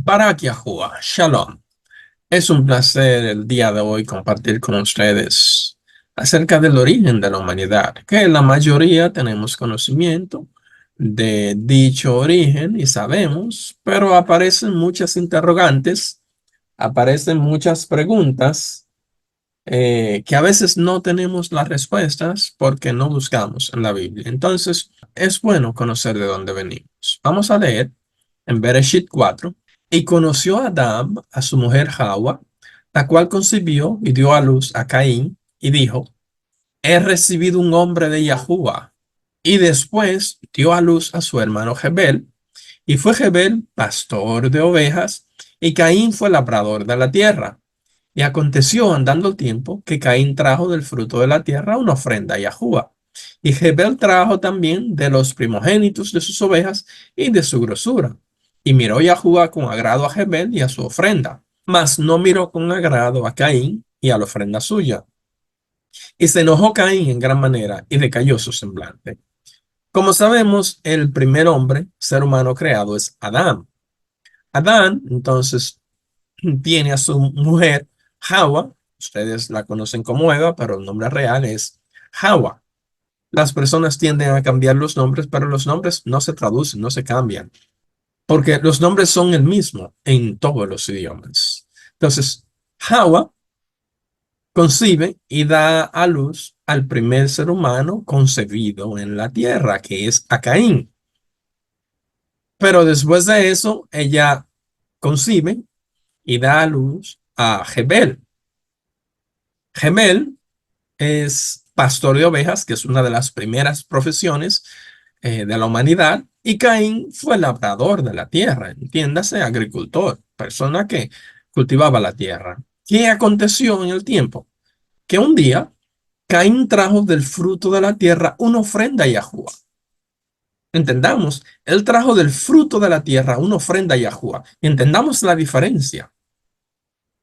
Barak Yahuwah, Shalom. Es un placer el día de hoy compartir con ustedes acerca del origen de la humanidad, que la mayoría tenemos conocimiento de dicho origen y sabemos, pero aparecen muchas interrogantes, aparecen muchas preguntas que a veces no tenemos las respuestas porque no buscamos en la Biblia. Entonces, es bueno conocer de dónde venimos. Vamos a leer en Bereshit 4. Y conoció Adán a su mujer Hawa, la cual concibió y dio a luz a Caín, y dijo, he recibido un hombre de Yahuwah. Y después dio a luz a su hermano Jebel, y fue Jebel pastor de ovejas, y Caín fue labrador de la tierra. Y aconteció andando el tiempo que Caín trajo del fruto de la tierra una ofrenda a Yahuwah. Y Jebel trajo también de los primogénitos de sus ovejas y de su grosura. Y miró Yahuwah con agrado a Jebel y a su ofrenda, mas no miró con agrado a Caín y a la ofrenda suya. Y se enojó Caín en gran manera y decayó su semblante. Como sabemos, el primer hombre, ser humano creado, es Adán. Adán, entonces, tiene a su mujer Hawa. Ustedes la conocen como Eva, pero el nombre real es Hawa. Las personas tienden a cambiar los nombres, pero los nombres no se traducen, no se cambian, porque los nombres son el mismo en todos los idiomas. Entonces, Hawa concibe y da a luz al primer ser humano concebido en la tierra, que es a Caín. Pero después de eso, ella concibe y da a luz a Jebel. Jebel es pastor de ovejas, que es una de las primeras profesiones de la humanidad, y Caín fue labrador de la tierra, entiéndase, agricultor, persona que cultivaba la tierra. ¿Qué aconteció en el tiempo? Que un día Caín trajo del fruto de la tierra una ofrenda a Yahuwah. Entendamos, él trajo del fruto de la tierra una ofrenda a Yahuwah. Entendamos la diferencia.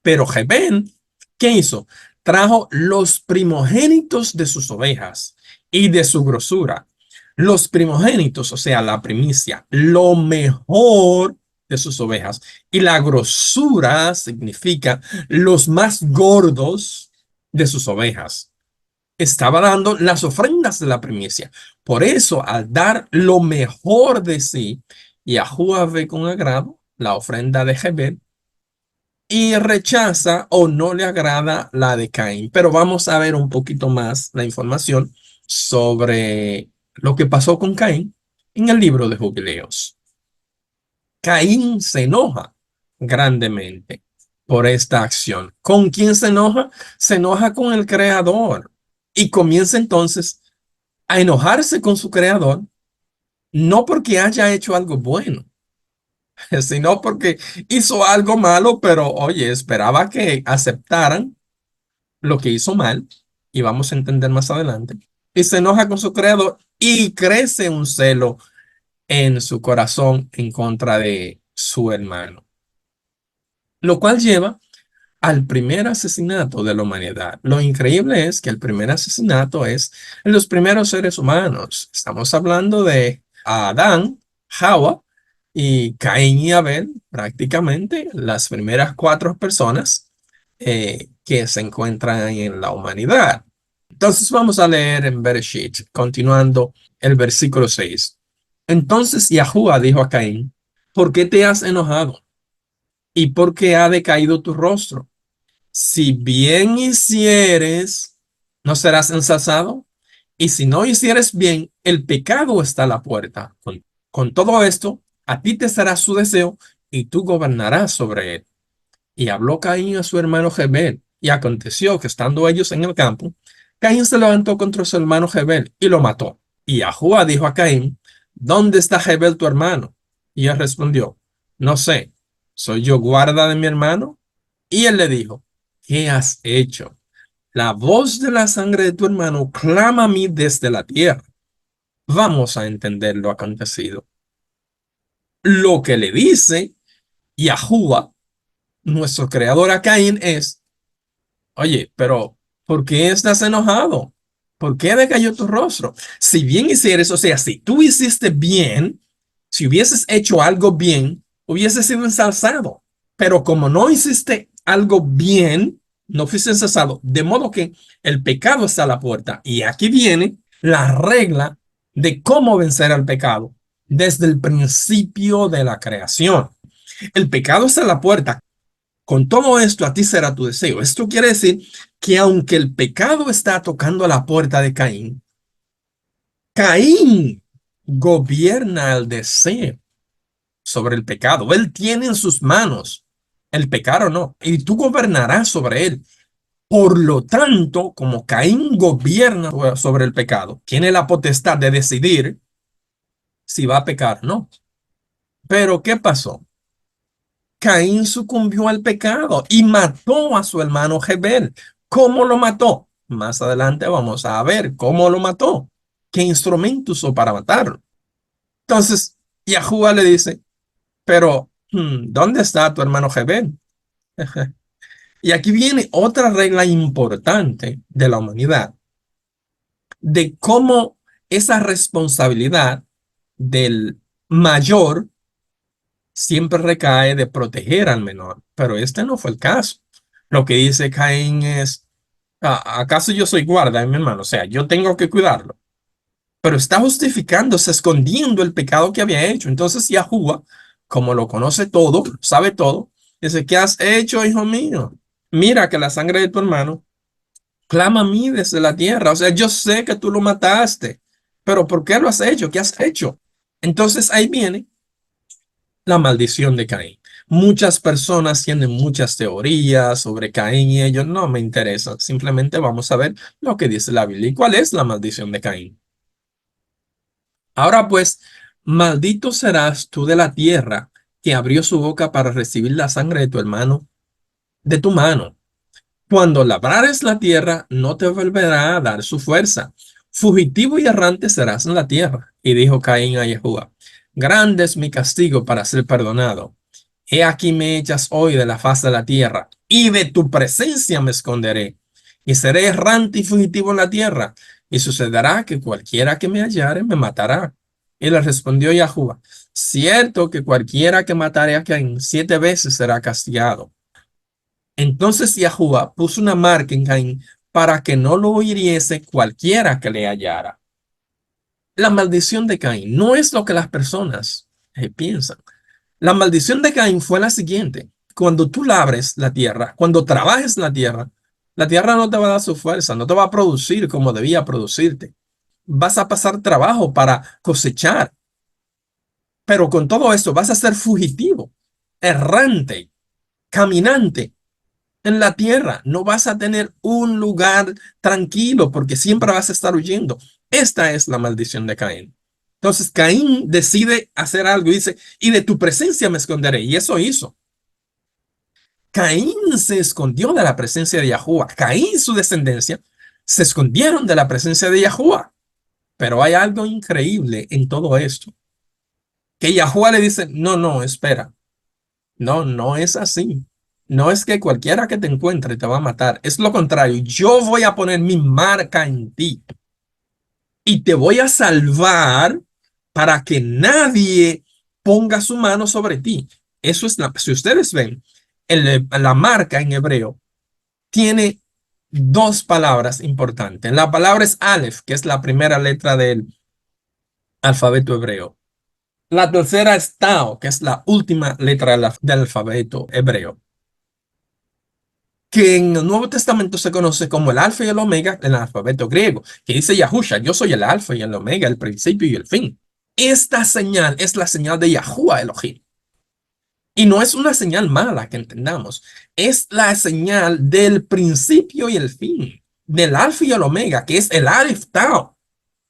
Pero Jebel, ¿qué hizo? Trajo los primogénitos de sus ovejas y de su grosura. Los primogénitos, o sea, la primicia, lo mejor de sus ovejas. Y la grosura significa los más gordos de sus ovejas. Estaba dando las ofrendas de la primicia. Por eso, al dar lo mejor de sí, Yahuwah ve con agrado la ofrenda de Jebel y rechaza o no le agrada la de Caín. Pero vamos a ver un poquito más la información sobre lo que pasó con Caín en el libro de Jubileos. Caín se enoja grandemente por esta acción. ¿Con quién se enoja? Se enoja con el Creador y comienza entonces a enojarse con su Creador, no porque haya hecho algo bueno, sino porque hizo algo malo, pero oye, esperaba que aceptaran lo que hizo mal, y vamos a entender más adelante, y se enoja con su creador y crece un celo en su corazón en contra de su hermano, lo cual lleva al primer asesinato de la humanidad. Lo increíble es que el primer asesinato es en los primeros seres humanos. Estamos hablando de Adán, Hawa y Caín y Abel, prácticamente las primeras cuatro personas que se encuentran en la humanidad. Entonces vamos a leer en Bereshit, continuando el versículo 6. Entonces Yahuwah dijo a Caín, ¿por qué te has enojado? ¿Y por qué ha decaído tu rostro? Si bien hicieres, no serás ensalzado. Y si no hicieres bien, el pecado está a la puerta. Con todo esto, a ti te será su deseo y tú gobernarás sobre él. Y habló Caín a su hermano Jebel. Y aconteció que estando ellos en el campo, Caín se levantó contra su hermano Jebel y lo mató. Y Yahuwah dijo a Caín, ¿dónde está Jebel tu hermano? Y él respondió, no sé, ¿soy yo guarda de mi hermano? Y él le dijo, ¿qué has hecho? La voz de la sangre de tu hermano clama a mí desde la tierra. Vamos a entender lo acontecido. Lo que le dice Yahuwah, nuestro creador, a Caín es, oye, pero ¿por qué estás enojado? ¿Por qué decayó tu rostro? Si bien hicieres, o sea, si tú hiciste bien, si hubieses hecho algo bien, hubiese sido ensalzado. Pero como no hiciste algo bien, no fuiste ensalzado, de modo que el pecado está a la puerta. Y aquí viene la regla de cómo vencer al pecado desde el principio de la creación. El pecado está a la puerta. Con todo esto, a ti será tu deseo. Esto quiere decir que aunque el pecado está tocando a la puerta de Caín, Caín gobierna el deseo sobre el pecado. Él tiene en sus manos el pecado, no, y tú gobernarás sobre él. Por lo tanto, como Caín gobierna sobre el pecado, tiene la potestad de decidir si va a pecar o no. Pero ¿qué pasó? Caín sucumbió al pecado y mató a su hermano Jebel. ¿Cómo lo mató? Más adelante vamos a ver cómo lo mató. ¿Qué instrumento usó para matarlo? Entonces, Yahuwah le dice, pero ¿dónde está tu hermano Jebel? Y aquí viene otra regla importante de la humanidad, de cómo esa responsabilidad del mayor siempre recae de proteger al menor, pero este no fue el caso. Lo que dice Caín es, ¿acaso yo soy guarda de mi hermano? O sea, yo tengo que cuidarlo, pero está justificándose, escondiendo el pecado que había hecho. Entonces Yahuwah, como lo conoce todo, sabe todo, dice, ¿qué has hecho, hijo mío? Mira que la sangre de tu hermano clama a mí desde la tierra. O sea, yo sé que tú lo mataste, pero ¿por qué lo has hecho? ¿Qué has hecho? Entonces ahí viene la maldición de Caín. Muchas personas tienen muchas teorías sobre Caín y ellos no me interesan. Simplemente vamos a ver lo que dice la Biblia y cuál es la maldición de Caín. Ahora pues, maldito serás tú de la tierra que abrió su boca para recibir la sangre de tu hermano de tu mano. Cuando labrares la tierra, no te volverá a dar su fuerza. Fugitivo y errante serás en la tierra. Y dijo Caín a Yahuwah, grande es mi castigo para ser perdonado. He aquí me echas hoy de la faz de la tierra, y de tu presencia me esconderé, y seré errante y fugitivo en la tierra. Y sucederá que cualquiera que me hallare me matará. Y le respondió Yahuwah, cierto que cualquiera que matare a Caín 7 veces será castigado. Entonces Yahuwah puso una marca en Caín para que no lo hiriese cualquiera que le hallara. La maldición de Caín no es lo que las personas piensan. La maldición de Caín fue la siguiente. Cuando tú labres la tierra, cuando trabajes la tierra no te va a dar su fuerza, no te va a producir como debía producirte. Vas a pasar trabajo para cosechar, pero con todo esto vas a ser fugitivo, errante, caminante en la tierra. No vas a tener un lugar tranquilo porque siempre vas a estar huyendo. Esta es la maldición de Caín. Entonces Caín decide hacer algo y dice, y de tu presencia me esconderé. Y eso hizo. Caín se escondió de la presencia de Yahuwah. Caín y su descendencia se escondieron de la presencia de Yahuwah. Pero hay algo increíble en todo esto. Que Yahuwah le dice, no, no, espera. No, no es así. No es que cualquiera que te encuentre te va a matar. Es lo contrario. Yo voy a poner mi marca en ti y te voy a salvar para que nadie ponga su mano sobre ti. Eso es si ustedes ven, la marca en hebreo tiene dos palabras importantes. La palabra es Aleph, que es la primera letra del alfabeto hebreo. La tercera es Tao, que es la última letra del alfabeto hebreo, que en el Nuevo Testamento se conoce como el alfa y el omega en el alfabeto griego, que dice Yahusha, yo soy el alfa y el omega, el principio y el fin. Esta señal es la señal de Yahuwah Elohim. Y no es una señal mala que entendamos, es la señal del principio y el fin, del alfa y el omega, que es el Aleph Tau,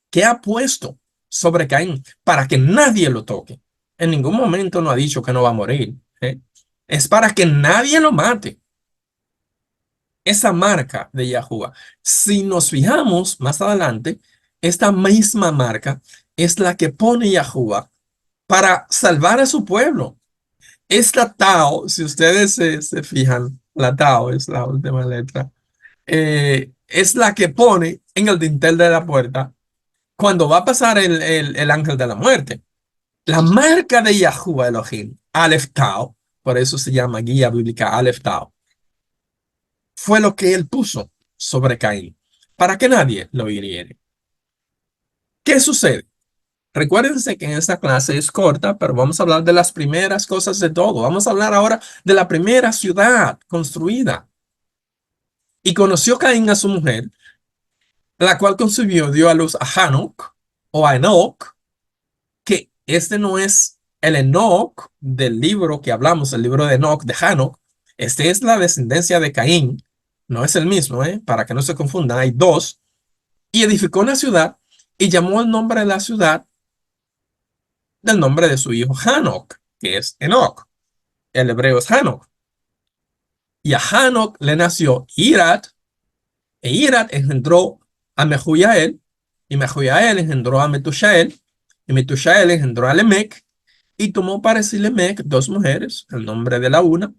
que ha puesto sobre Caín para que nadie lo toque. En ningún momento no ha dicho que no va a morir. Es para que nadie lo mate. Esa marca de Yahuwah. Si nos fijamos más adelante, esta misma marca es la que pone Yahuwah para salvar a su pueblo. Esta Tao, si ustedes se fijan, la Tao es la última letra, es la que pone en el dintel de la puerta cuando va a pasar el ángel de la muerte. La marca de Yahuwah Elohim Aleph Tau, por eso se llama guía bíblica Aleph Tau, fue lo que él puso sobre Caín, para que nadie lo hiriere. ¿Qué sucede? Recuérdense que en esta clase es corta, pero vamos a hablar de las primeras cosas de todo. Vamos a hablar ahora de la primera ciudad construida. Y conoció Caín a su mujer, la cual concibió, dio a luz a Hanoc o a Enoch, que este no es el Enoch del libro que hablamos, el libro de Enoch, de Hanoc. Este es la descendencia de Caín, no es el mismo, ¿eh? Para que no se confundan, hay dos. Y edificó una ciudad y llamó el nombre de la ciudad del nombre de su hijo Hanoc, que es Enoch. El hebreo es Hanoc. Y a Hanoc le nació Irad, e Irad engendró a Mehujael, y Mehujael engendró a Metushael, y Metushael engendró a Lemec, y tomó para sí Lemec dos mujeres. El nombre de la una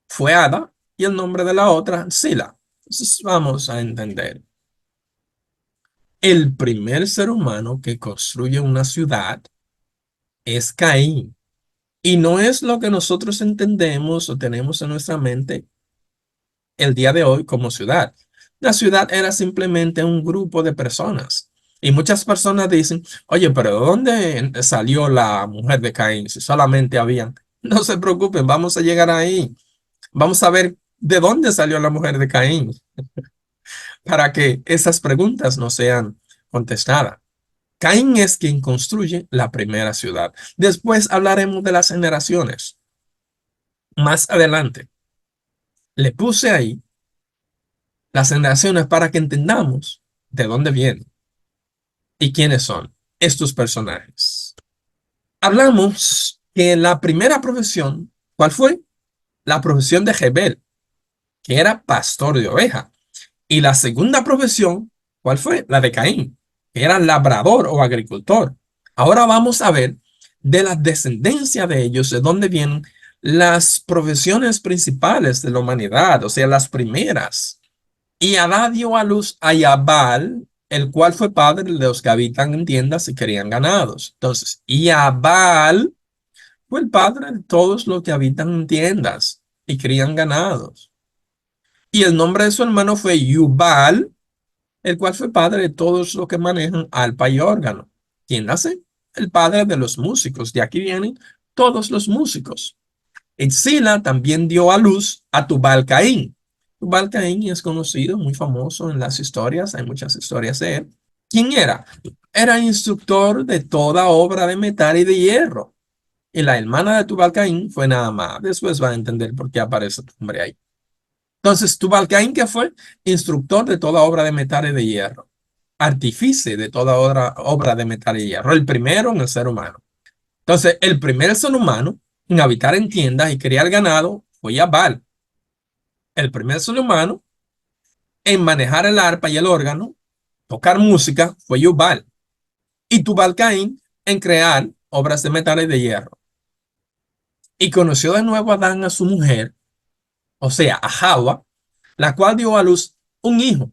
fue Ada, y el nombre de la otra, Sila. Entonces vamos a entender. El primer ser humano que construye una ciudad es Caín. Y no es lo que nosotros entendemos o tenemos en nuestra mente el día de hoy como ciudad. La ciudad era simplemente un grupo de personas. Y muchas personas dicen, oye, pero ¿de dónde salió la mujer de Caín? Si solamente habían. No se preocupen, vamos a llegar ahí. Vamos a ver de dónde salió la mujer de Caín para que esas preguntas no sean contestadas. Caín es quien construye la primera ciudad. Después hablaremos de las generaciones. Más adelante, le puse ahí las generaciones para que entendamos de dónde vienen y quiénes son estos personajes. Hablamos que la primera profesión, ¿cuál fue? La profesión de Jebel, que era pastor de oveja. Y la segunda profesión, ¿cuál fue? La de Caín, que era labrador o agricultor. Ahora vamos a ver de la descendencia de ellos, de dónde vienen las profesiones principales de la humanidad, o sea, las primeras. Y Adá dio a luz a Yabal, el cual fue padre de los que habitan en tiendas y crían ganados. Entonces, Yabal fue el padre de todos los que habitan en tiendas y crían ganados. Y el nombre de su hermano fue Yubal, el cual fue padre de todos los que manejan arpa y órgano. ¿Quién nace? El padre de los músicos. De aquí vienen todos los músicos. Exila también dio a luz a Tubal Caín. Tubal Caín es conocido, muy famoso en las historias, hay muchas historias de él. ¿Quién era? Era instructor de toda obra de metal y de hierro. Y la hermana de Tubal Caín fue Naamá. Después va a entender por qué aparece tu nombre ahí. Entonces, Tubal Caín, ¿qué fue? Instructor de toda obra de metal y de hierro. Artífice de toda obra de metal y hierro. El primero en el ser humano. Entonces, el primer ser humano en habitar en tiendas y criar ganado fue Yabal. El primer ser humano en manejar el arpa y el órgano, tocar música, fue Yubal. Y Tubal Caín en crear obras de metal y de hierro. Y conoció de nuevo a Adán a su mujer, o sea, a Java, la cual dio a luz un hijo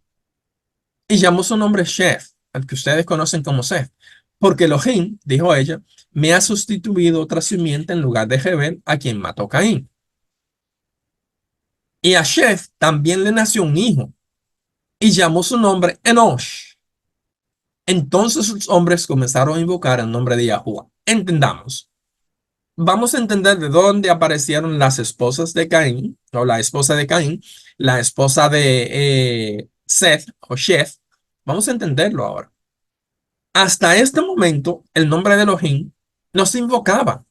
y llamó su nombre Sheth, al que ustedes conocen como Seth. Porque Elohim, dijo ella, me ha sustituido otra simiente en lugar de Jebel, a quien mató Caín. Y a Sheth también le nació un hijo y llamó su nombre Enosh. Entonces los hombres comenzaron a invocar el nombre de Yahuwah. Entendamos. Vamos a entender de dónde aparecieron las esposas de Caín, o la esposa de Caín, la esposa de Seth o Sheth. Vamos a entenderlo ahora. Hasta este momento, el nombre de Elohim no se invocaba,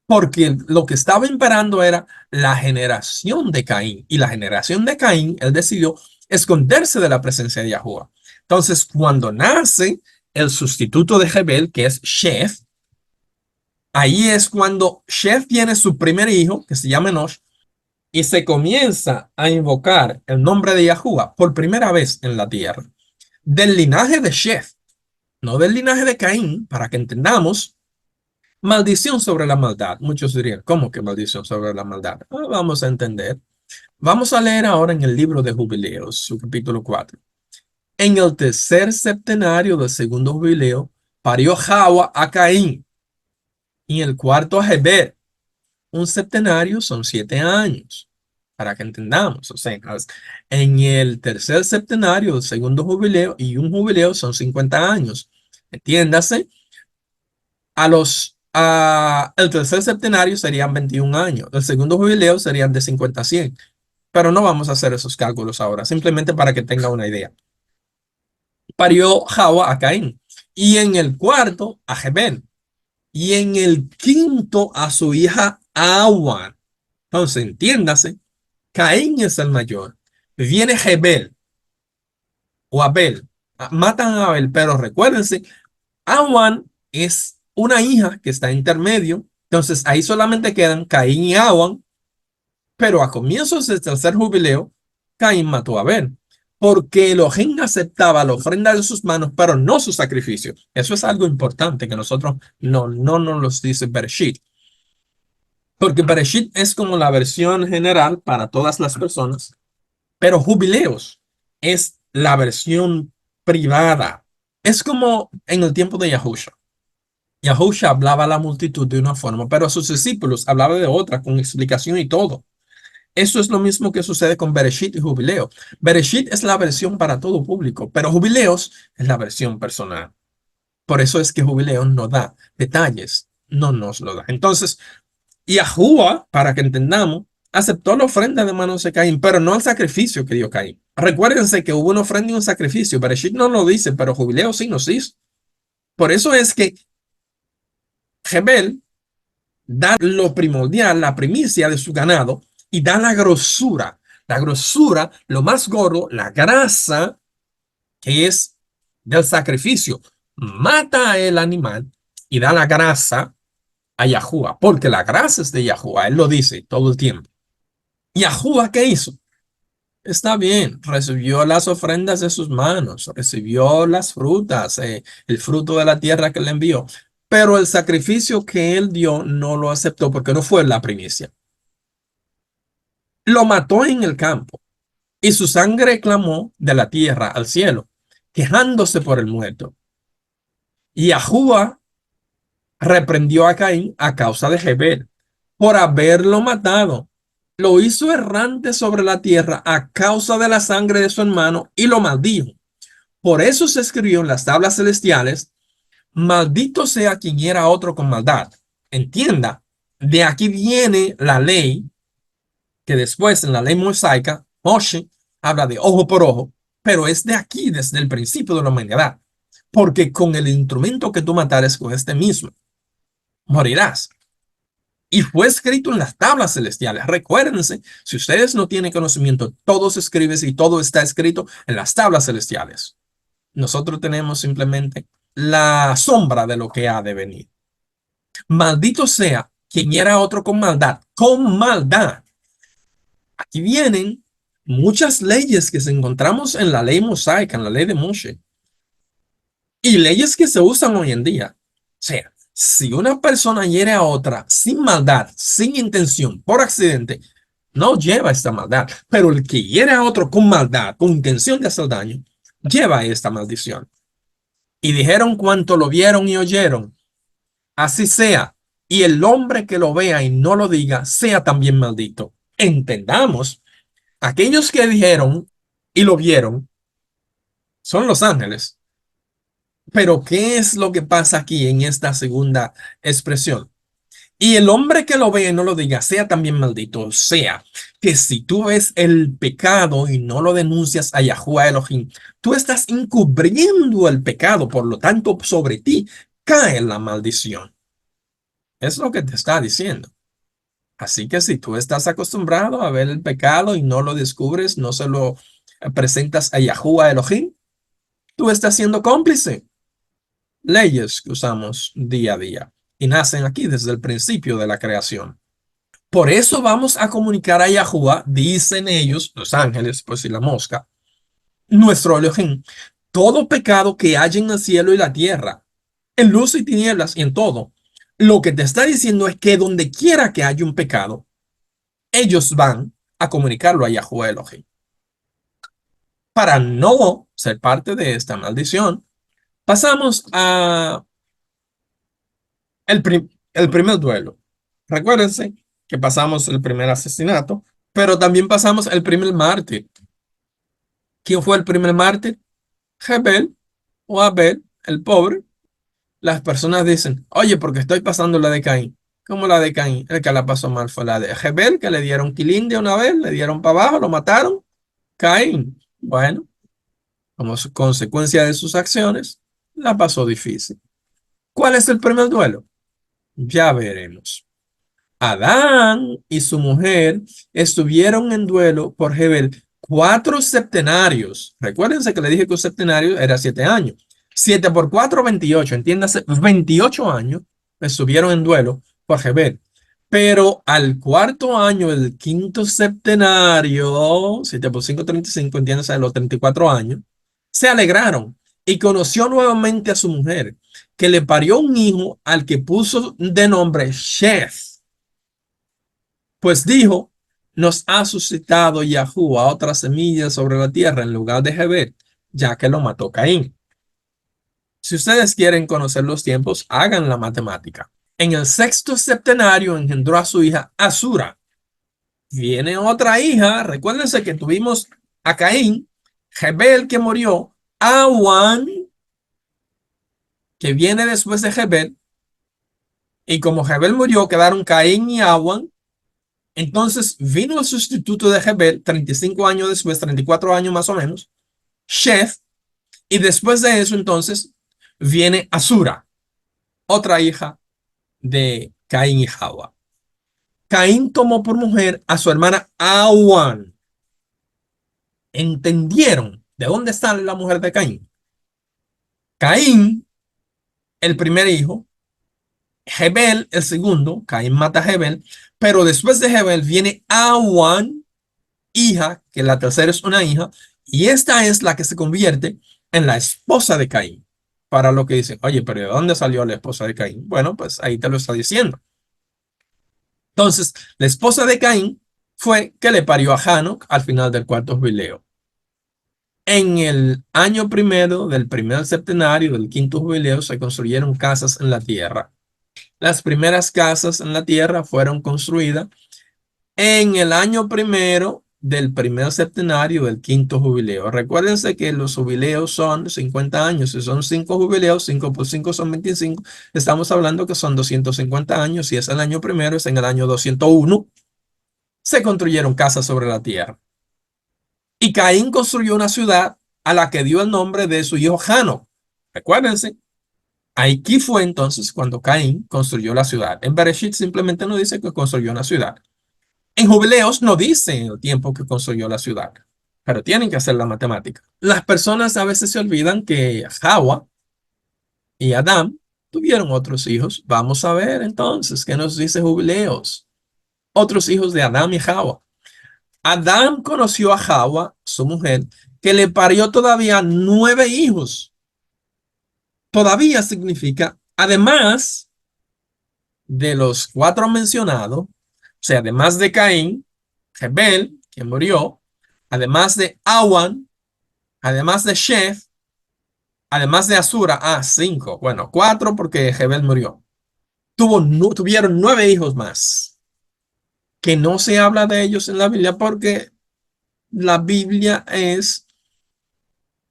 porque lo que estaba imperando era la generación de Caín. Y la generación de Caín, él decidió esconderse de la presencia de Yahuwah. Entonces, cuando nace el sustituto de Jebel, que es Sheth, ahí es cuando Sheth tiene su primer hijo, que se llama Enosh, y se comienza a invocar el nombre de Yahuwah por primera vez en la tierra. Del linaje de Sheth, no del linaje de Caín, para que entendamos. Maldición sobre la maldad. Muchos dirían, ¿cómo que maldición sobre la maldad? Vamos a entender. Vamos a leer ahora en el libro de Jubileos, su capítulo 4. En el tercer septenario del segundo jubileo, parió Java a Caín, y en el cuarto a Heber, un septenario son 7 años, para que entendamos. O sea, en el tercer septenario, el segundo jubileo y un jubileo son 50 años. Entiéndase, el tercer septenario serían 21 años, el segundo jubileo serían de 50 a 100. Pero no vamos a hacer esos cálculos ahora, simplemente para que tenga una idea. Parió Jawa a Caín, y en el cuarto a Jebel, y en el quinto a su hija Awan. Entonces, entiéndase, Caín es el mayor. Viene Jebel o Abel, matan a Abel, pero recuérdense, Awan es una hija que está intermedio. Entonces, ahí solamente quedan Caín y Awan. Pero a comienzos del tercer jubileo, Caín mató a Abel, porque Elohim aceptaba la ofrenda de sus manos, pero no su sacrificio. Eso es algo importante que nosotros no nos lo dice Bereshit, porque Bereshit es como la versión general para todas las personas, pero jubileos es la versión privada. Es como en el tiempo de Yahusha. Yahusha hablaba a la multitud de una forma, pero a sus discípulos hablaba de otra, con explicación y todo. Eso es lo mismo que sucede con Bereshit y Jubileo. Bereshit es la versión para todo público, pero Jubileos es la versión personal. Por eso es que Jubileo no da detalles, no nos lo da. Entonces, Yahuwah, para que entendamos, aceptó la ofrenda de manos de Caín, pero no el sacrificio que dio Caín. Recuérdense que hubo una ofrenda y un sacrificio. Bereshit no lo dice, pero Jubileo sí nos dice. Por eso es que Jebel da lo primordial, la primicia de su ganado y da la grosura. La grosura, lo más gordo, la grasa que es del sacrificio. Mata el animal y da la grasa a Yahuwah, porque la grasa es de Yahuwah, él lo dice todo el tiempo. Yahuwah, ¿qué hizo? Está bien, recibió las ofrendas de sus manos, recibió las frutas, el fruto de la tierra que le envió, pero el sacrificio que él dio no lo aceptó porque no fue la primicia. Lo mató en el campo y su sangre clamó de la tierra al cielo, quejándose por el muerto. Y Yahuwah reprendió a Caín a causa de Jebel por haberlo matado. Lo hizo errante sobre la tierra a causa de la sangre de su hermano y lo maldijo. Por eso se escribió en las tablas celestiales: maldito sea quien hiera a otro con maldad. Entienda, de aquí viene la ley que después en la ley mosaica, Moshe habla de ojo por ojo, pero es de aquí, desde el principio de la humanidad, porque con el instrumento que tú matares con este mismo, morirás. Y fue escrito en las tablas celestiales. Recuérdense, si ustedes no tienen conocimiento, todo se escribe y todo está escrito en las tablas celestiales. Nosotros tenemos simplemente la sombra de lo que ha de venir. Maldito sea quien hiera a otro con maldad, con maldad. Aquí vienen muchas leyes que se encontramos en la ley mosaica, en la ley de Moshe, y leyes que se usan hoy en día. O sea, si una persona hiere a otra sin maldad, sin intención, por accidente, no lleva esta maldad, pero el que hiere a otro con maldad, con intención de hacer daño, lleva esta maldición. Y dijeron cuanto lo vieron y oyeron, así sea, y el hombre que lo vea y no lo diga, sea también maldito. Entendamos, aquellos que dijeron y lo vieron son los ángeles. Pero ¿qué es lo que pasa aquí en esta segunda expresión? Y el hombre que lo ve y no lo diga, sea también maldito. O sea, que si tú ves el pecado y no lo denuncias a Yahuwah Elohim, tú estás encubriendo el pecado, por lo tanto, sobre ti cae la maldición. Es lo que te está diciendo. Así que si tú estás acostumbrado a ver el pecado y no lo descubres, no se lo presentas a Yahuwah Elohim, tú estás siendo cómplice. Leyes que usamos día a día y nacen aquí desde el principio de la creación. Por eso vamos a comunicar a Yahuwah, dicen ellos, los ángeles, pues y la mosca, nuestro Elohim, todo pecado que haya en el cielo y la tierra, en luz y tinieblas y en todo. Lo que te está diciendo es que donde quiera que haya un pecado, ellos van a comunicarlo a Yahuwah Elohim. Para no ser parte de esta maldición, pasamos a el primer duelo. Recuérdense que pasamos el primer asesinato, pero también pasamos el primer mártir. ¿Quién fue el primer mártir? Jebel o Abel, el pobre. Las personas dicen, oye, porque estoy pasando la de Caín. ¿Cómo la de Caín? El que la pasó mal fue la de Jebel, que le dieron quilín de una vez, le dieron para abajo, lo mataron. Caín, bueno, como consecuencia de sus acciones, la pasó difícil. ¿Cuál es el primer duelo? Ya veremos. Adán y su mujer estuvieron en duelo por Jebel 4 septenarios. Recuérdense que le dije que un septenario era 7 años. 7 por 4, 28. Entiéndase, 28 años estuvieron en duelo por Jebel. Pero al cuarto año, el quinto septenario, 7 por 5, 35, entiéndase, de los 34 años, se alegraron y conoció nuevamente a su mujer, que le parió un hijo al que puso de nombre Sheth. Pues dijo, nos ha suscitado Yahú a otra semilla sobre la tierra en lugar de Jebel, ya que lo mató Caín. Si ustedes quieren conocer los tiempos, hagan la matemática. En el sexto septenario engendró a su hija Asura. Viene otra hija, recuérdense que tuvimos a Caín, Jebel que murió, Awan que viene después de Jebel, y como Jebel murió, quedaron Caín y Awan. Entonces vino el sustituto de Jebel 35 años después, 34 años más o menos, Sheth, y después de eso entonces viene Asura, otra hija de Caín y Java. Caín tomó por mujer a su hermana Awan. ¿Entendieron de dónde sale la mujer de Caín? Caín, el primer hijo, Jebel, el segundo, Caín mata a Jebel, pero después de Jebel viene Awan, hija, que la tercera es una hija, y esta es la que se convierte en la esposa de Caín. Para lo que dicen, oye, pero ¿de dónde salió la esposa de Caín? Bueno, pues ahí te lo está diciendo. Entonces, la esposa de Caín fue que le parió a Hanoc al final del cuarto jubileo. En el año primero del primer septenario del quinto jubileo se construyeron casas en la tierra. Las primeras casas en la tierra fueron construidas en el año primero del primer septenario del quinto jubileo. Recuérdense que los jubileos son 50 años. Si son 5 jubileos, 5 por 5 son 25. Estamos hablando que son 250 años. Si es el año primero, es en el año 201. Se construyeron casas sobre la tierra. Y Caín construyó una ciudad a la que dio el nombre de su hijo Jano. Recuérdense. Aquí fue entonces cuando Caín construyó la ciudad. En Bereshit simplemente no dice que construyó una ciudad. En Jubileos no dice el tiempo que construyó la ciudad, pero tienen que hacer la matemática. Las personas a veces se olvidan que Hawa y Adán tuvieron otros hijos. Vamos a ver entonces qué nos dice Jubileos. Otros hijos de Adán y Hawa. Adán conoció a Hawa, su mujer, que le parió todavía 9 hijos. Todavía significa, además de los 4 mencionados, o sea, además de Caín, Jebel, que murió, además de Awan, además de Sheth, además de Asura, 5, bueno, 4 porque Jebel murió. Tuvieron 9 hijos más, que no se habla de ellos en la Biblia porque la Biblia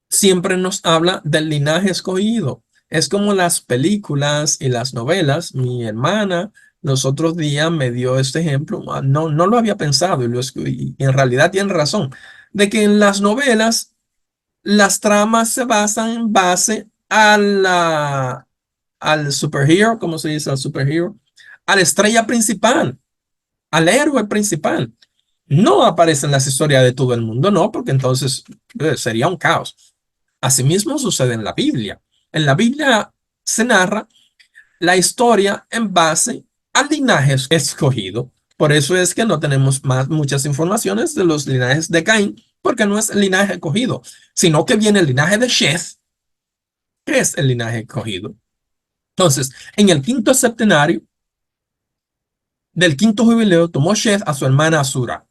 siempre nos habla del linaje escogido. Es como las películas y las novelas. Mi hermana los otros días me dio este ejemplo. No, no lo había pensado y en realidad tiene razón, de que en las novelas las tramas se basan en base al superhero, ¿cómo se dice? Al superhero, a la estrella principal, al héroe principal. No aparecen las historias de todo el mundo, no, porque entonces sería un caos. Asimismo sucede en la Biblia. En la Biblia se narra la historia en base al linaje escogido. Por eso es que no tenemos muchas informaciones de los linajes de Caín, porque no es el linaje escogido, sino que viene el linaje de Sheth, que es el linaje escogido. Entonces, en el quinto septenario del quinto jubileo tomó Sheth a su hermana Asura.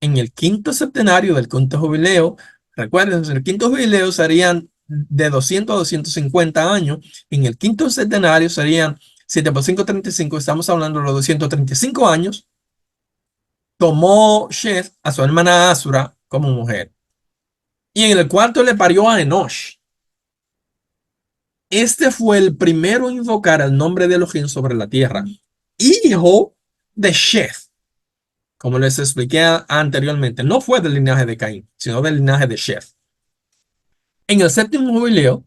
En el quinto septenario del quinto jubileo, recuerden, en el quinto jubileo serían de 200 a 250 años, en el quinto centenario serían 7 por 5, 35, estamos hablando de los 235 años, tomó Seth a su hermana Asura como mujer. Y en el cuarto le parió a Enosh. Este fue el primero en invocar el nombre de Elohim sobre la tierra. Hijo de Seth, como les expliqué anteriormente. No fue del linaje de Caín, sino del linaje de Seth. En el séptimo jubileo,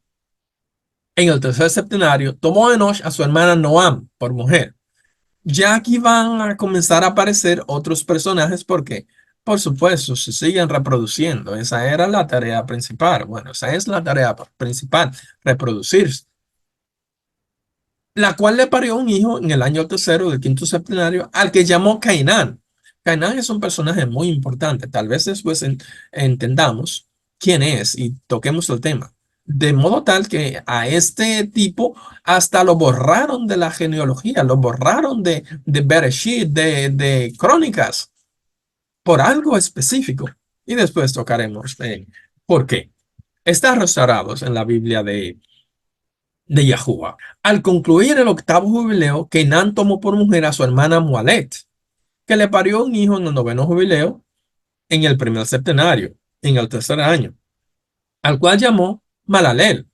en el tercer septenario, tomó Enosh a su hermana Noam por mujer. Ya aquí van a comenzar a aparecer otros personajes porque, por supuesto, se siguen reproduciendo. Esa era la tarea principal. Bueno, esa es la tarea principal, reproducirse. La cual le parió un hijo en el año tercero del quinto septenario al que llamó Cainán. Cainán es un personaje muy importante. Tal vez después entendamos quién es y toquemos el tema. De modo tal que a este tipo hasta lo borraron de la genealogía, lo borraron de Bereshit, de Crónicas, por algo específico. Y después tocaremos por qué. Está restaurado en la Biblia de Yahuwah. Al concluir el octavo jubileo, Kenan tomó por mujer a su hermana Mualet, que le parió un hijo en el noveno jubileo, en el primer septenario, en el tercer año, al cual llamó Malalel.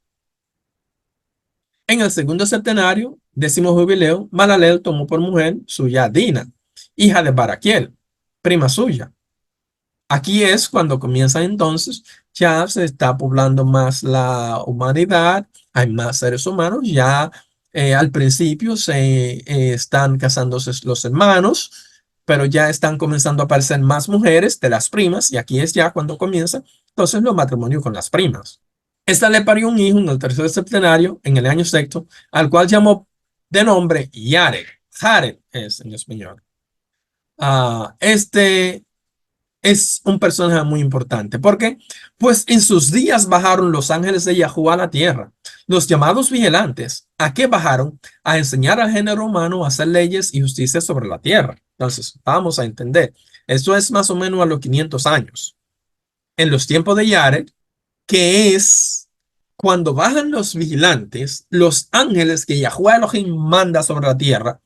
En el segundo septenario, décimo jubileo, Malalel tomó por mujer suya Dina, hija de Baraquiel, prima suya. Aquí es cuando comienza entonces, ya se está poblando más la humanidad, hay más seres humanos, ya al principio se están casándose los hermanos, pero ya están comenzando a aparecer más mujeres de las primas, y aquí es ya cuando comienza entonces los matrimonios con las primas. Esta le parió un hijo en el tercer septenario, en el año sexto, al cual llamó de nombre Yared. Jared es en español. Este es un personaje muy importante. ¿Por qué? Pues en sus días bajaron los ángeles de Yahuwah a la tierra, los llamados vigilantes. ¿A qué bajaron? A enseñar al género humano a hacer leyes y justicia sobre la tierra. Entonces, vamos a entender. Esto es más o menos a los 500 años. En los tiempos de Yared, que es cuando bajan los vigilantes, los ángeles que Yahuwah Elohim manda sobre la tierra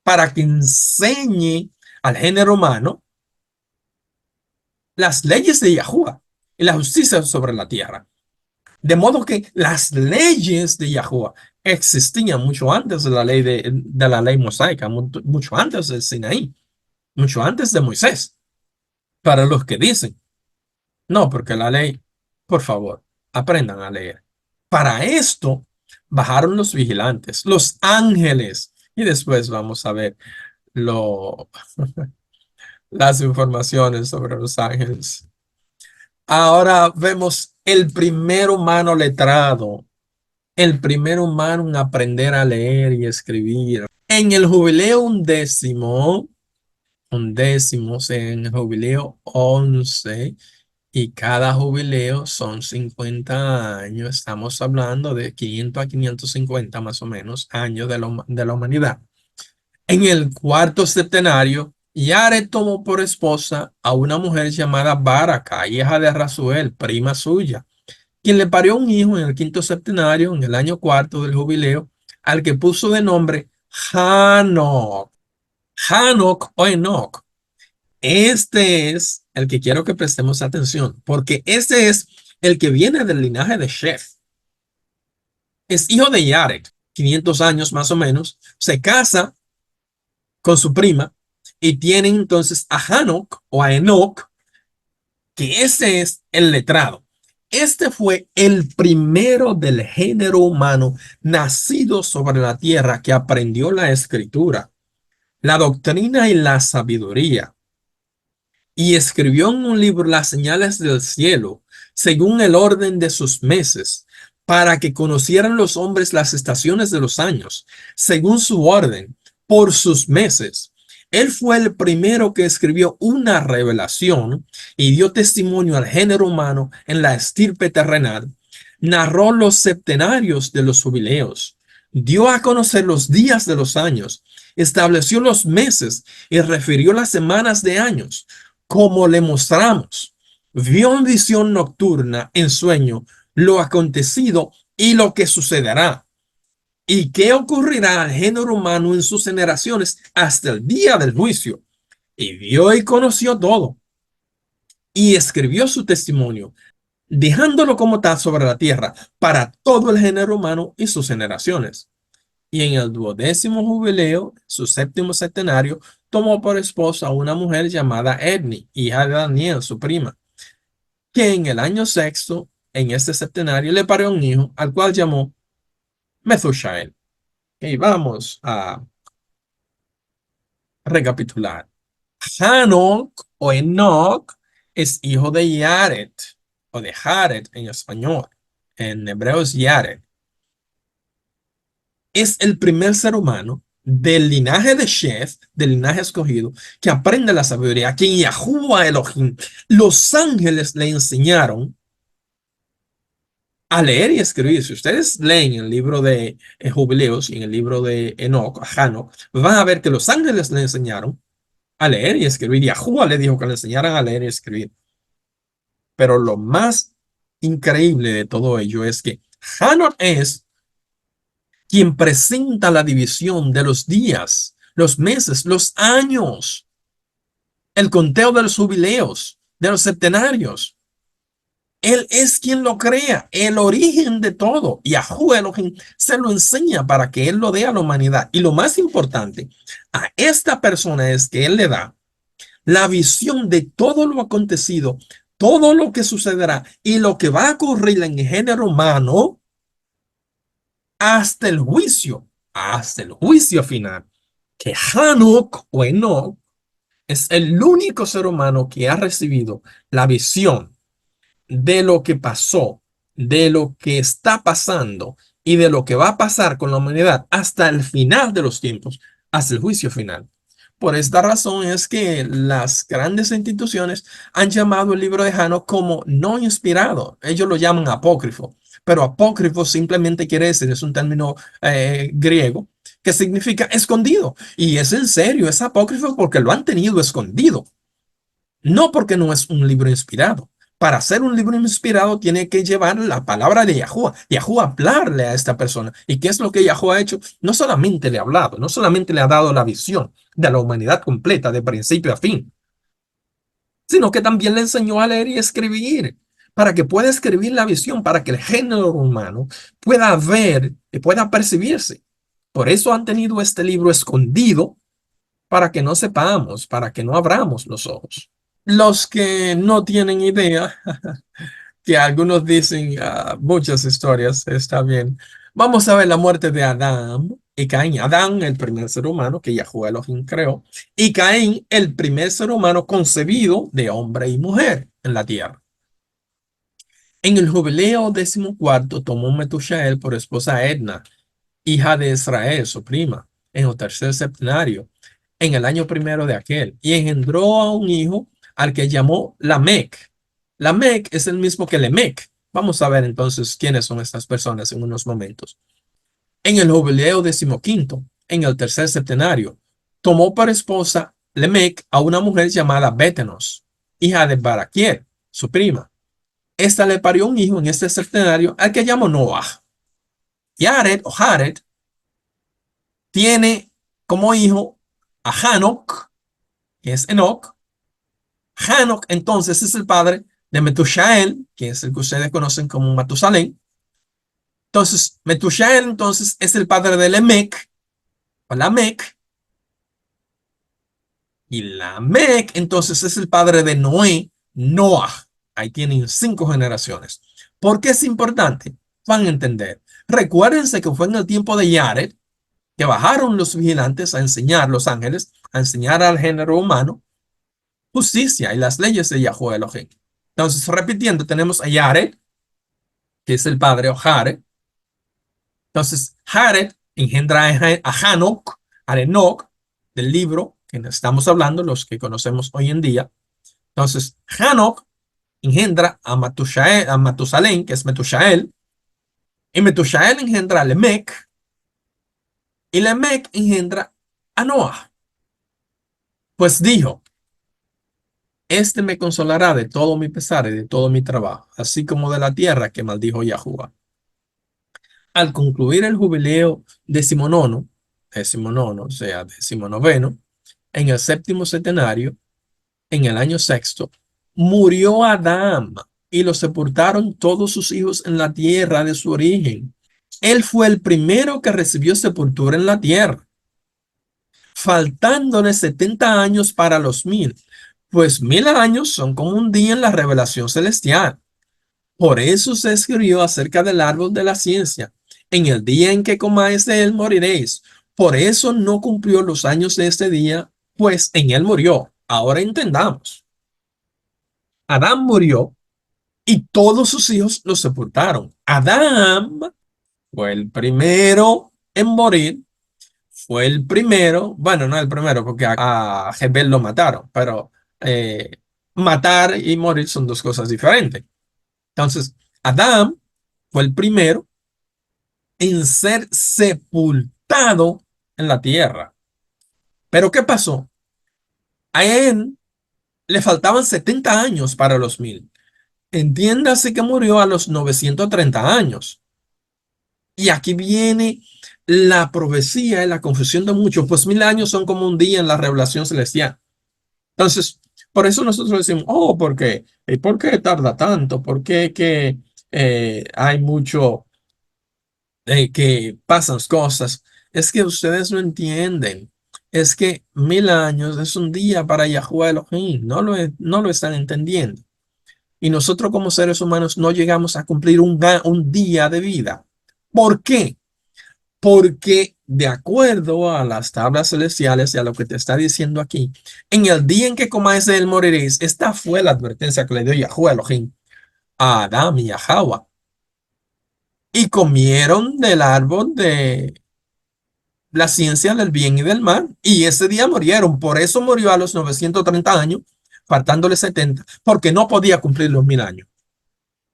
para que enseñe al género humano las leyes de Yahuwah y la justicia sobre la tierra. De modo que las leyes de Yahuwah existían mucho antes de la ley mosaica, mucho antes del Sinaí, mucho antes de Moisés. Para los que dicen, no, porque la ley, por favor, aprendan a leer. Para esto bajaron los vigilantes, los ángeles, y después vamos a ver lo, las informaciones sobre los ángeles. Ahora vemos el primer humano letrado, el primer humano en aprender a leer y escribir. En el jubileo undécimo, en el jubileo 11, y cada jubileo son 50 años. Estamos hablando de 500 a 550 más o menos años de la humanidad. En el cuarto septenario, Yared tomó por esposa a una mujer llamada Baraka, hija de Rasuel, prima suya, quien le parió un hijo en el quinto septenario, en el año cuarto del jubileo, al que puso de nombre Hanok. Hanok o Enoch. Este es el que quiero que prestemos atención, porque este es el que viene del linaje de Sheth. Es hijo de Yared, 500 años más o menos, se casa con su prima y tienen entonces a Hanok o a Enoch, que ese es el letrado. Este fue el primero del género humano nacido sobre la tierra que aprendió la escritura, la doctrina y la sabiduría, y escribió en un libro las señales del cielo, según el orden de sus meses, para que conocieran los hombres las estaciones de los años, según su orden, por sus meses. Él fue el primero que escribió una revelación y dio testimonio al género humano en la estirpe terrenal. Narró los septenarios de los jubileos, dio a conocer los días de los años, estableció los meses y refirió las semanas de años, como le mostramos. Vio en visión nocturna, en sueño, lo acontecido y lo que sucederá. ¿Y qué ocurrirá al género humano en sus generaciones hasta el día del juicio? Y vio y conoció todo, y escribió su testimonio, dejándolo como tal sobre la tierra para todo el género humano y sus generaciones. Y en el 12º jubileo, su 7º centenario, tomó por esposa a una mujer llamada Edni, hija de Daniel, su prima, que en el año sexto, en este centenario, le parió un hijo, al cual llamó Methushael. Y vamos a recapitular. Hanok o Enoch es hijo de Yared, o de Jared en español. En hebreo es Yared. Es el primer ser humano del linaje de Sheth, del linaje escogido, que aprende la sabiduría, a quien Yahuwah Elohim, los ángeles le enseñaron a leer y escribir. Si ustedes leen el libro de Jubileos y en el libro de Enoch, a Hanok, van a ver que los ángeles le enseñaron a leer y escribir. Yahuwah le dijo que le enseñaran a leer y escribir. Pero lo más increíble de todo ello es que Hanok es quien presenta la división de los días, los meses, los años, el conteo de los jubileos, de los septenarios. Él es quien lo crea, el origen de todo. Y Yahuwah Elohim se lo enseña para que él lo dé a la humanidad. Y lo más importante, a esta persona es que él le da la visión de todo lo acontecido, todo lo que sucederá y lo que va a ocurrir en el género humano hasta el juicio final. Que Hanuk o Enoch es el único ser humano que ha recibido la visión de lo que pasó, de lo que está pasando y de lo que va a pasar con la humanidad hasta el final de los tiempos, hasta el juicio final. Por esta razón es que las grandes instituciones han llamado el libro de Jano como no inspirado. Ellos lo llaman apócrifo, pero apócrifo simplemente quiere decir, es un término griego que significa escondido. Y es en serio, es apócrifo porque lo han tenido escondido. No porque no es un libro inspirado. Para ser un libro inspirado tiene que llevar la palabra de Yahuwah. Yahuwah hablarle a esta persona. ¿Y qué es lo que Yahuwah ha hecho? No solamente le ha hablado, no solamente le ha dado la visión de la humanidad completa de principio a fin, sino que también le enseñó a leer y escribir para que pueda escribir la visión, para que el género humano pueda ver y pueda percibirse. Por eso han tenido este libro escondido para que no sepamos, para que no abramos los ojos. Los que no tienen idea, que algunos dicen muchas historias, está bien. Vamos a ver la muerte de Adán y Caín. Adán, el primer ser humano que Yahuwah Elohim creó, y Caín, el primer ser humano concebido de hombre y mujer en la tierra. En el jubileo 14º tomó Metushael por esposa a Edna, hija de Israel, su prima, en el tercer septenario, en el año primero de aquel, y engendró a un hijo al que llamó Lamec. Lamec es el mismo que Lemec. Vamos a ver entonces quiénes son estas personas en unos momentos. En el jubileo 15º, en el tercer septenario, tomó por esposa Lemec a una mujer llamada Bétenos, hija de Baraquiel, su prima. Esta le parió un hijo en este septenario al que llamó Noah. Yared o Jared tiene como hijo a Hanok, que es Enoch. Hanok entonces es el padre de Metushael, que es el que ustedes conocen como Matusalén. Entonces, Metushael entonces es el padre de Lemec, o Lamec, y Lamec entonces es el padre de Noé, Noah. Ahí tienen 5 generaciones. ¿Por qué es importante? Van a entender. Recuérdense que fue en el tiempo de Yared que bajaron los vigilantes a enseñar, los ángeles, a enseñar al género humano justicia y las leyes de Yahuwah Elohim. Entonces, repitiendo, tenemos a Yared, que es el padre, o Jared. Entonces, Jared engendra a Hanok, a Enoch, del libro que estamos hablando, los que conocemos hoy en día. Entonces, Hanok engendra a Matusalén, que es Metushael, y Metushael engendra a Lemec, y Lemec engendra a Noah. Pues dijo, este me consolará de todo mi pesar y de todo mi trabajo, así como de la tierra que maldijo Yahuwah. Al concluir el jubileo decimonono, o sea, decimonoveno, en el séptimo centenario, en el año sexto, murió Adán y lo sepultaron todos sus hijos en la tierra de su origen. Él fue el primero que recibió sepultura en la tierra, faltándole 70 años para los 1000, pues 1000 años son como un día en la revelación celestial. Por eso se escribió acerca del árbol de la ciencia. En el día en que comáis de él moriréis. Por eso no cumplió los años de este día, pues en él murió. Ahora entendamos. Adán murió y todos sus hijos lo sepultaron. Adán fue el primero en morir, fue el primero, bueno, no el primero porque a Jebel lo mataron, pero eh, matar y morir son dos cosas diferentes. Entonces, Adán fue el primero en ser sepultado en la tierra. Pero ¿qué pasó? A él le faltaban 70 años para los 1000. Entiéndase que murió a los 930 años. Y aquí viene la profecía y la confesión de muchos, pues 1000 años son como un día en la revelación celestial. Entonces, por eso nosotros decimos, oh, ¿por qué? ¿Y por qué tarda tanto? ¿Por qué que hay mucho que pasan cosas? Es que ustedes no entienden. Es que 1000 años es un día para Yahuwah Elohim. No lo están entendiendo. Y nosotros como seres humanos no llegamos a cumplir un día de vida. ¿Por qué? Porque de acuerdo a las tablas celestiales y a lo que te está diciendo aquí, en el día en que comáis de él moriréis. Esta fue la advertencia que le dio Yahuwah Elohim a Adán y a Java. Y comieron del árbol de la ciencia del bien y del mal. Y ese día murieron. Por eso murió a los 930 años, faltándole 70, porque no podía cumplir los 1000 años.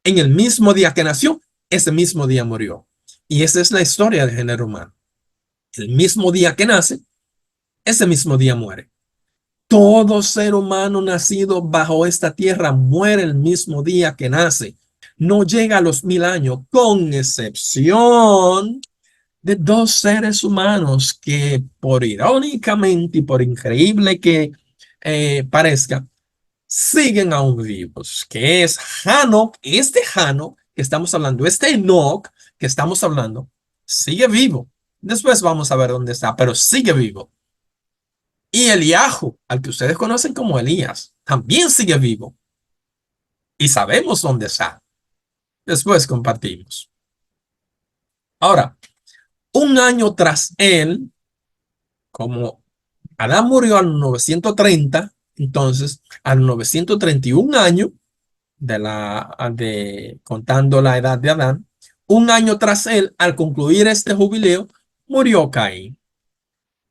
En el mismo día que nació, ese mismo día murió. Y esa es la historia del género humano. El mismo día que nace, ese mismo día muere. Todo ser humano nacido bajo esta tierra muere el mismo día que nace. No llega a los 1000 años, con excepción de dos seres humanos que, por irónicamente y por increíble que parezca, siguen aún vivos, que es Hanok. Este Hanok que estamos hablando, este Enoch que estamos hablando, sigue vivo. Después vamos a ver dónde está, pero sigue vivo. Y Eliahu, al que ustedes conocen como Elías, también sigue vivo y sabemos dónde está. Después compartimos. Ahora, un año tras él, como Adán murió a los 930, entonces a los 931 años contando la edad de Adán, un año tras él, al concluir este jubileo, murió Caín.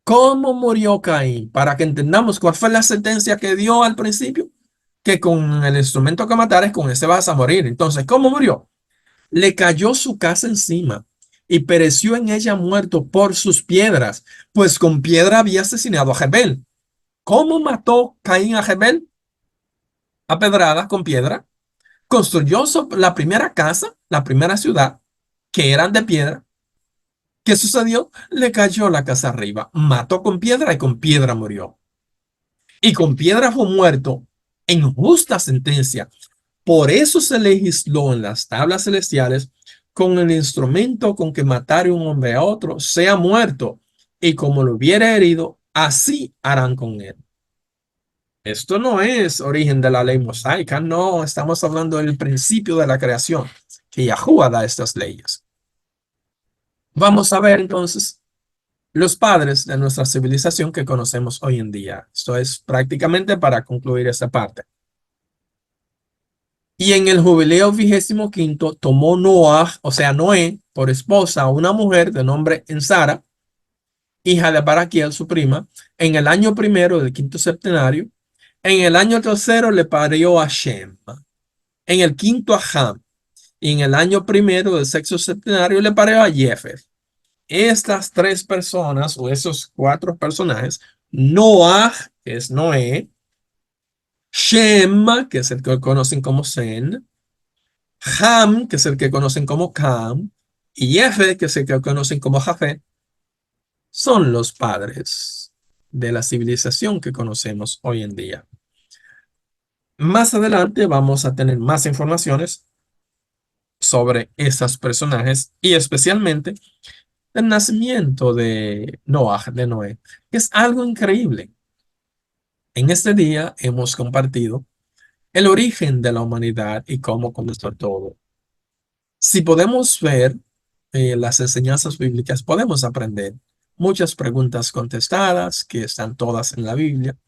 ¿Cómo murió Caín? Para que entendamos cuál fue la sentencia que dio al principio, que con el instrumento que matares, con ese vas a morir. Entonces, ¿cómo murió? Le cayó su casa encima y pereció en ella muerto por sus piedras, pues con piedra había asesinado a Jebel. ¿Cómo mató Caín a Jebel? A pedrada, con piedra. Construyó la primera casa, la primera ciudad, que eran de piedra. ¿Qué sucedió? Le cayó la casa arriba, mató con piedra y con piedra murió. Y con piedra fue muerto en justa sentencia. Por eso se legisló en las tablas celestiales: con el instrumento con que matare un hombre a otro, sea muerto, y como lo hubiera herido, así harán con él. Esto no es origen de la ley mosaica, no, estamos hablando del principio de la creación, que Yahuwah da estas leyes. Vamos a ver entonces los padres de nuestra civilización que conocemos hoy en día. Esto es prácticamente para concluir esta parte. Y en el jubileo 25 tomó Noah, o sea, Noé, por esposa a una mujer de nombre Ensara, hija de Baraquiel, su prima, en el año primero del quinto septenario. En el año tercero le parió a Shem, en el quinto a Ham, y en el año primero del sexto septenario le parió a Jefeth. Estas tres personas, o esos cuatro personajes, Noah, que es Noé, Shem, que es el que conocen como Sen, Ham, que es el que conocen como Cam, y F, que se conocen como Jafet, son los padres de la civilización que conocemos hoy en día. Más adelante vamos a tener más informaciones sobre esos personajes y especialmente el nacimiento de Noah, de Noé, que es algo increíble. En este día hemos compartido el origen de la humanidad y cómo comenzó todo. Si podemos ver las enseñanzas bíblicas, podemos aprender muchas preguntas contestadas que están todas en la Biblia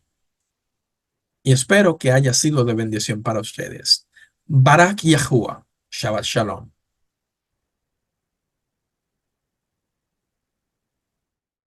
y espero que haya sido de bendición para ustedes. Barak Yahuwah. Shabbat Shalom.